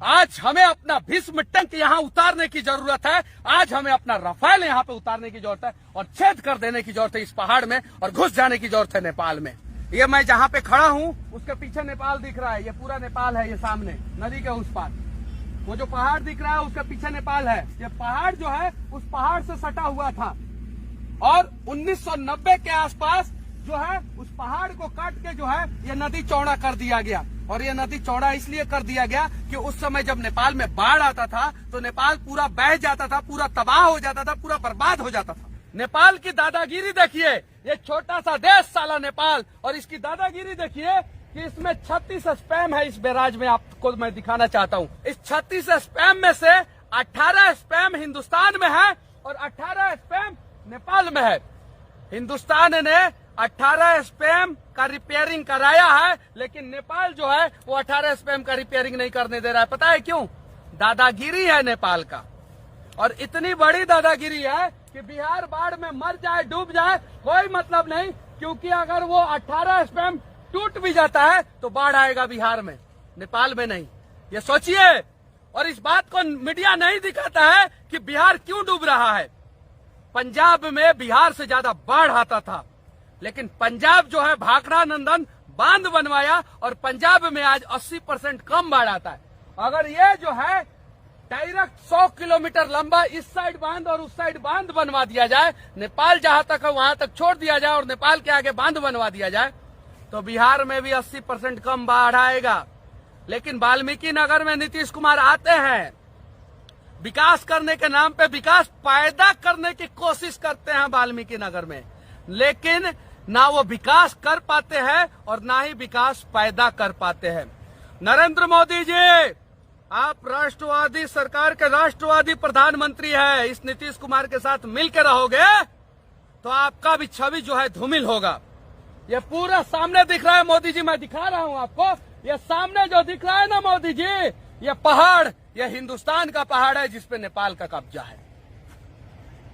आज हमें अपना भीष्म टैंक यहाँ उतारने की जरूरत है। आज हमें अपना राफेल यहाँ पे उतारने की जरूरत है और छेद कर देने की जरूरत है इस पहाड़ में और घुस जाने की जरूरत है नेपाल में। ये मैं जहाँ पे खड़ा हूँ उसके पीछे नेपाल दिख रहा है। ये पूरा नेपाल है। ये सामने नदी के उस पार वो जो पहाड़ दिख रहा है उसके पीछे नेपाल है। ये पहाड़ जो है उस पहाड़ से सटा हुआ था और 1990 के आसपास जो है उस पहाड़ को काट के जो है ये नदी चौड़ा कर दिया गया। और ये नदी चौड़ा इसलिए कर दिया गया कि उस समय जब नेपाल में बाढ़ आता था तो नेपाल पूरा बह जाता था, पूरा तबाह हो जाता था, पूरा बर्बाद हो जाता था। नेपाल की दादागिरी देखिए। ये छोटा सा देश साला नेपाल, और इसकी दादागिरी देखिए कि इसमें 36 स्पैम है। इस बैराज में आपको मैं दिखाना चाहता हूँ। इस 36 स्पैम में से 18 स्पैम हिंदुस्तान में है और 18 स्पैम नेपाल में है। हिंदुस्तान ने 18 स्पैम का रिपेयरिंग कराया है, लेकिन नेपाल जो है वो 18 स्पैम का रिपेयरिंग नहीं करने दे रहा है। पता है क्यों? दादागिरी है नेपाल का। और इतनी बड़ी दादागिरी है कि बिहार बाढ़ में मर जाए, डूब जाए, कोई मतलब नहीं, क्योंकि अगर वो 18 स्पैम टूट भी जाता है तो बाढ़ आएगा बिहार में, नेपाल में नहीं। ये सोचिए। और इस बात को मीडिया नहीं दिखाता है कि बिहार क्यों डूब रहा है। पंजाब में बिहार से ज्यादा बाढ़ आता था, लेकिन पंजाब जो है भाखड़ा नंदन बांध बनवाया और पंजाब में आज 80% कम बाढ़ आता है। अगर ये जो है डायरेक्ट 100 किलोमीटर लंबा इस साइड बांध और उस साइड बांध बनवा दिया जाए, नेपाल जहां तक है वहां तक छोड़ दिया जाए और नेपाल के आगे बांध बनवा दिया जाए, तो बिहार में भी 80% कम बाढ़ आएगा। लेकिन वाल्मीकि नगर में नीतीश कुमार आते हैं, विकास करने के नाम पे विकास पैदा करने की कोशिश करते हैं वाल्मीकि नगर में, लेकिन ना वो विकास कर पाते हैं और ना ही विकास पैदा कर पाते हैं। नरेंद्र मोदी जी, आप राष्ट्रवादी सरकार के राष्ट्रवादी प्रधानमंत्री है। इस नीतीश कुमार के साथ मिलकर रहोगे तो आपका भी छवि जो है धूमिल होगा। ये पूरा सामने दिख रहा है मोदी जी, मैं दिखा रहा हूं आपको। ये सामने जो दिख रहा है ना मोदी जी, ये पहाड़, ये हिंदुस्तान का पहाड़ है जिसपे नेपाल का कब्जा है।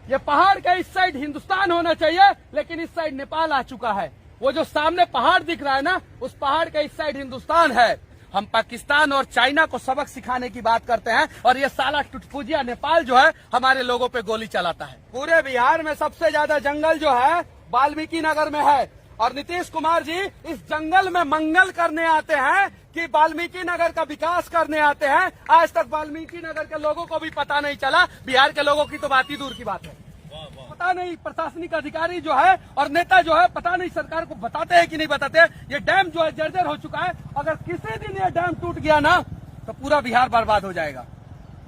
ये पहाड़ का इस साइड हिंदुस्तान होना चाहिए, लेकिन इस साइड नेपाल आ चुका है। वो जो सामने पहाड़ दिख रहा है ना, उस पहाड़ का इस साइड हिंदुस्तान है। हम पाकिस्तान और चाइना को सबक सिखाने की बात करते हैं और ये साला टुटपुजिया नेपाल जो है हमारे लोगों पे गोली चलाता है। पूरे बिहार में सबसे ज्यादा जंगल जो है वाल्मीकि नगर में है और नीतीश कुमार जी इस जंगल में मंगल करने आते हैं कि वाल्मीकि नगर का विकास करने आते हैं। आज तक वाल्मीकि नगर के लोगों को भी पता नहीं चला। बिहार के लोगों की तो बात ही दूर की बात है। पता नहीं प्रशासनिक अधिकारी जो है और नेता जो है पता नहीं सरकार को बताते हैं कि नहीं बताते। ये डैम जो है जर्जर हो चुका है। अगर किसी दिन ये डैम टूट गया ना तो पूरा बिहार बर्बाद हो जाएगा।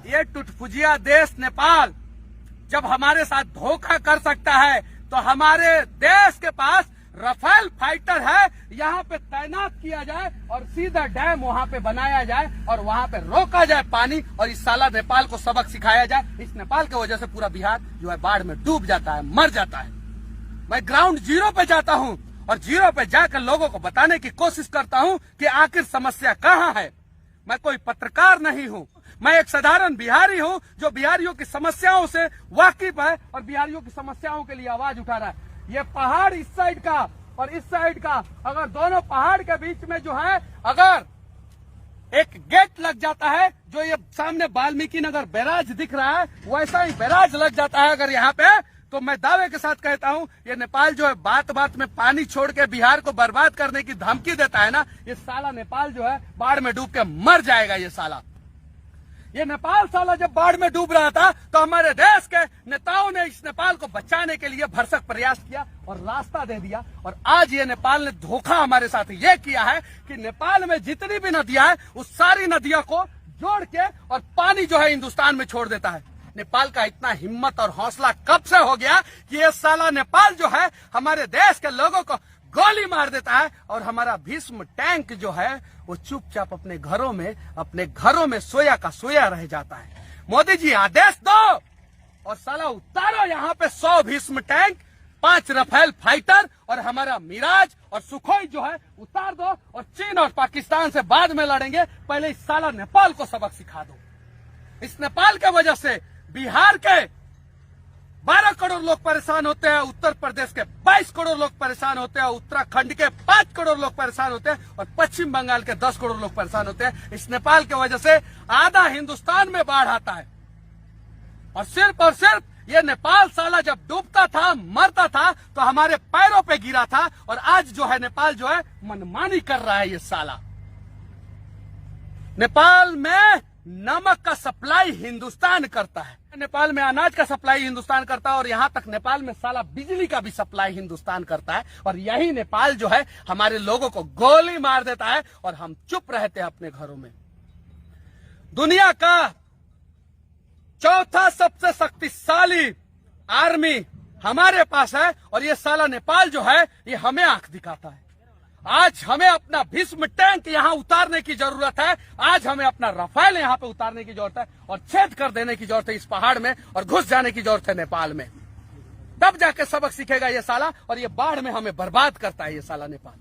ये टुटपुजिया देश नेपाल जब हमारे साथ धोखा कर सकता है तो हमारे देश के पास राफेल फाइटर है, यहाँ पे तैनात किया जाए और सीधा डैम वहाँ पे बनाया जाए और वहाँ पे रोका जाए पानी और इस साला नेपाल को सबक सिखाया जाए। इस नेपाल की वजह से पूरा बिहार जो है बाढ़ में डूब जाता है, मर जाता है। मैं ग्राउंड जीरो पे जाता हूँ और जीरो पे जाकर लोगों को बताने की कोशिश करता हूँ कि आखिर समस्या कहाँ है। मैं कोई पत्रकार नहीं हूँ, मैं एक साधारण बिहारी हूँ जो बिहारियों की समस्याओं से वाकिफ है और बिहारियों की समस्याओं के लिए आवाज उठा रहा है। ये पहाड़ इस साइड का और इस साइड का, अगर दोनों पहाड़ के बीच में जो है अगर एक गेट लग जाता है, जो ये सामने वाल्मीकि नगर बैराज दिख रहा है वैसा ही बैराज लग जाता है अगर यहाँ पे, तो मैं दावे के साथ कहता हूँ ये नेपाल जो है बात बात में पानी छोड़ के बिहार को बर्बाद करने की धमकी देता है ना, ये साला नेपाल जो है बाढ़ में डूब के मर जाएगा। ये साला, ये नेपाल साला जब बाढ़ में डूब रहा था तो हमारे देश के नेताओं ने इस नेपाल को बचाने के लिए भरसक प्रयास किया और रास्ता दे दिया। और आज ये नेपाल ने धोखा हमारे साथ ये किया है कि नेपाल में जितनी भी नदियां हैं उस सारी नदियों को जोड़ के और पानी जो है हिंदुस्तान में छोड़ देता है। नेपाल का इतना हिम्मत और हौसला कब से हो गया कि ये साला नेपाल जो है हमारे देश के लोगों को गोली मार देता है और हमारा भीष्म टैंक जो है वो चुपचाप अपने घरों में सोया का सोया रह जाता है। मोदी जी आदेश दो और साला उतारो यहाँ पे 100 भीष्म टैंक, 5 राफेल फाइटर और हमारा मिराज और सुखोई जो है उतार दो और चीन और पाकिस्तान से बाद में लड़ेंगे। पहले इस साला नेपाल को सबक सिखा दो। इस नेपाल के वजह से बिहार के 12 करोड़ लोग परेशान होते हैं, उत्तर प्रदेश के 22 करोड़ लोग परेशान होते हैं, उत्तराखंड के 5 करोड़ लोग परेशान होते हैं और पश्चिम बंगाल के 10 करोड़ लोग परेशान होते हैं। इस नेपाल की वजह से आधा हिंदुस्तान में बाढ़ आता है और सिर्फ ये नेपाल साला जब डूबता था, मरता था तो हमारे पैरों पे गिरा था और आज जो है नेपाल जो है मनमानी कर रहा है। ये साला नेपाल में नमक का सप्लाई हिंदुस्तान करता है, नेपाल में अनाज का सप्लाई हिंदुस्तान करता है और यहां तक नेपाल में साला बिजली का भी सप्लाई हिंदुस्तान करता है। और यही नेपाल जो है हमारे लोगों को गोली मार देता है और हम चुप रहते हैं अपने घरों में। दुनिया का चौथा सबसे शक्तिशाली आर्मी हमारे पास है और ये साला नेपाल जो है ये हमें आंख दिखाता है। आज हमें अपना भीष्म टैंक यहां उतारने की जरूरत है, आज हमें अपना राफेल यहां पे उतारने की जरूरत है और छेद कर देने की जरूरत है इस पहाड़ में और घुस जाने की जरूरत है नेपाल में। तब जाके सबक सीखेगा ये साला और ये बाढ़ में हमें बर्बाद करता है ये साला नेपाल।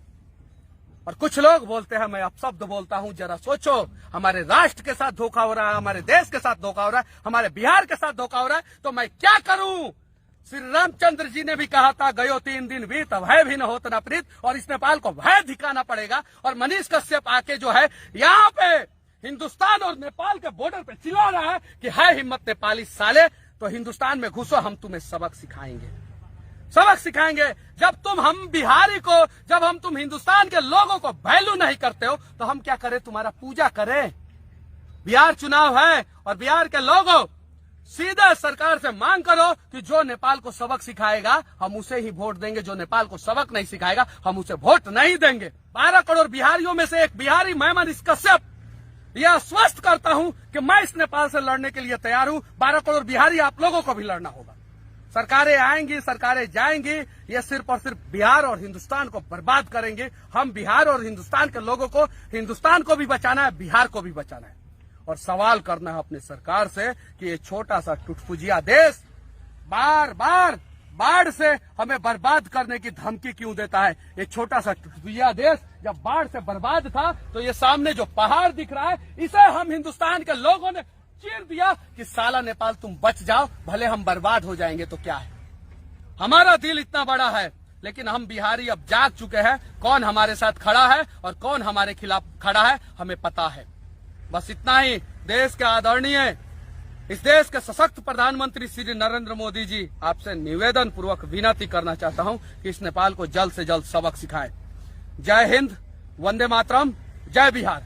और कुछ लोग बोलते हैं, मैं अपशब्द बोलता हूं, जरा सोचो, हमारे राष्ट्र के साथ धोखा हो रहा है, हमारे देश के साथ धोखा हो रहा है, हमारे बिहार के साथ धोखा हो रहा है, तो मैं क्या करूं? श्री रामचंद्र जी ने भी कहा था, गयो 3 दिन बीत भय भी न होत न प्रीत, और इस नेपाल को भय दिखाना पड़ेगा। और मनीष कश्यप आके जो है यहाँ पे हिंदुस्तान और नेपाल के बॉर्डर पे चिल्ला रहा है कि है हिम्मत नेपाली साले, तो हिंदुस्तान में घुसो, हम तुम्हें सबक सिखाएंगे, सबक सिखाएंगे। जब हम बिहारी को, जब तुम हिंदुस्तान के लोगों को वैल्यू नहीं करते हो तो हम क्या करें? तुम्हारा पूजा करें? बिहार चुनाव है और बिहार के लोगों सीधे सरकार से मांग करो कि जो नेपाल को सबक सिखाएगा हम उसे ही वोट देंगे, जो नेपाल को सबक नहीं सिखाएगा हम उसे वोट नहीं देंगे। 12 करोड़ बिहारियों में से एक बिहारी मैं मनीष कश्यप यह आश्वस्त करता हूं कि मैं इस नेपाल से लड़ने के लिए तैयार हूं। 12 करोड़ बिहारी आप लोगों को भी लड़ना होगा। सरकारें आएंगी, सरकारें जाएंगी, ये सिर्फ और सिर्फ बिहार और हिंदुस्तान को बर्बाद करेंगे। हम बिहार और हिंदुस्तान के लोगों को, हिंदुस्तान को भी बचाना है, बिहार को भी बचाना है और सवाल करना है अपनी सरकार से कि ये छोटा सा टुटपुजिया देश बार बार बाढ़ से हमें बर्बाद करने की धमकी क्यों देता है? ये छोटा सा टुटपुजिया देश जब बाढ़ से बर्बाद था तो ये सामने जो पहाड़ दिख रहा है इसे हम हिंदुस्तान के लोगों ने चीर दिया कि साला नेपाल तुम बच जाओ, भले हम बर्बाद हो जाएंगे तो क्या है। हमारा दिल इतना बड़ा है, लेकिन हम बिहारी अब जाग चुके हैं, कौन हमारे साथ खड़ा है और कौन हमारे खिलाफ खड़ा है हमें पता है। बस इतना ही। देश के आदरणीय, इस देश के सशक्त प्रधानमंत्री श्री नरेंद्र मोदी जी, आपसे निवेदन पूर्वक विनती करना चाहता हूं कि इस नेपाल को जल्द से जल्द सबक सिखाएं। जय हिंद, वंदे मातरम, जय बिहार।